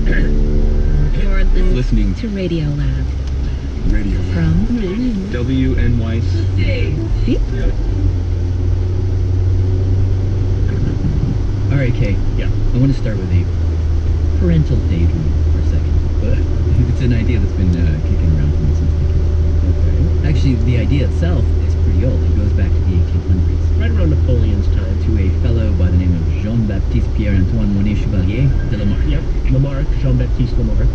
You're Listening to Radio Lab radio from WNYC. All right, Kay. Yeah. I want to start with a parental daydream for a second. It's an idea that's been kicking around for me since the kid. Okay. Actually, the idea itself is pretty old. It goes back to the 1800s. Right around Napoleon's time. To a fellow by the name of Jean-Baptiste Pierre-Antoine Monet Chevalier de Lamarck. Yep, Lamarck, Jean-Baptiste Lamarck.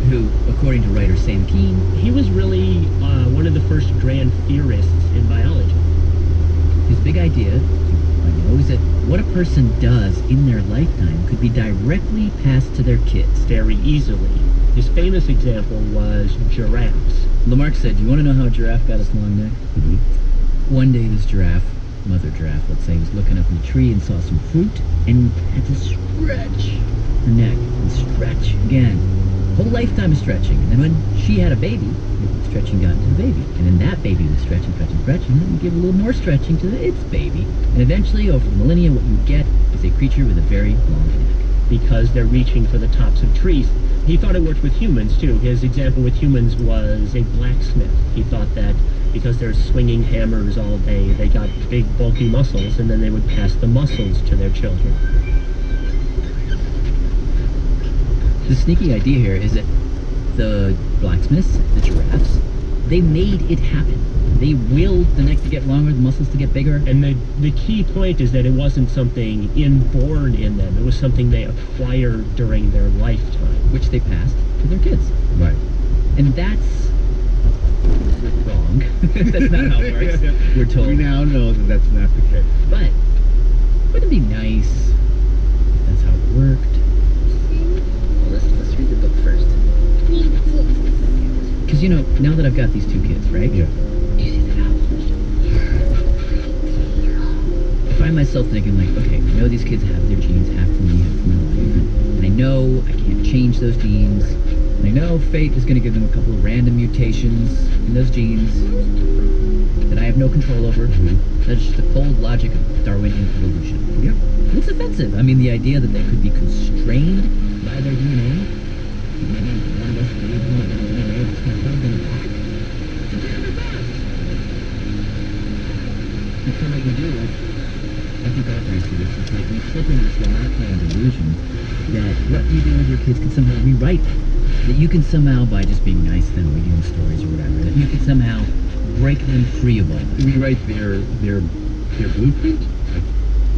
Who, according to writer Sam Keen, He was really one of the first grand theorists in biology. his big idea, is that what a person does in their lifetime could be directly passed to their kids. Very easily. His famous example was giraffes. Lamarck said, "Do you want to know how a giraffe got its long neck?" One day this giraffe, mother giraffe, let's say, was looking up in the tree and saw some fruit and had to stretch her neck and stretch again. Whole lifetime of stretching. And then when she had a baby, stretching got into the baby. And then that baby was stretching. And then you give a little more stretching to its baby. And eventually, over the millennia, what you get is a creature with a very long neck. Because they're reaching for the tops of trees. He thought it worked with humans, too. His example with humans was a blacksmith. He thought that because they're swinging hammers all day, they got big, bulky muscles, and then they would pass the muscles to their children. The sneaky idea here is that the blacksmiths, the giraffes, they made it happen. They willed the neck to get longer, the muscles to get bigger. And the key point is that it wasn't something inborn in them. It was something they acquired during their lifetime. Which they passed to their kids. Right. And that's wrong. That's not how it works, we're told. We now know that that's not the case. But wouldn't it be nice if that's how it worked? Well, let's read the book first. Because, now that I've got these two kids, right? Yeah. Do you see the house? I find myself thinking, like, okay, I know these kids have their genes, half from me, half from my wife. And I know I can't change those genes. And I know fate is going to give them a couple of random mutations in those genes that I have no control over. That's just the cold logic of Darwinian evolution. Yep. And it's offensive. I mean, the idea that they could be constrained by their DNA. Maybe one of us could live more than DNA, it's not something like that. And so what you do is, I think all parents do this, is like you slip into this Lamarckian delusion that what you do with your kids can somehow rewrite them. That you can somehow, by just being nice to them, reading them stories or whatever, that you can somehow break them free of all that. Rewrite their blueprint?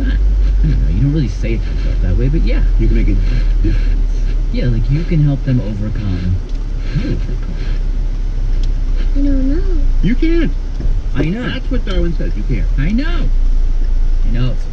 I don't know, you don't really say it to yourself that way, but yeah. You can make a difference. Yeah, like you can help them overcome. I don't know. You can't. I know. That's what Darwin says. You can't. I know. It's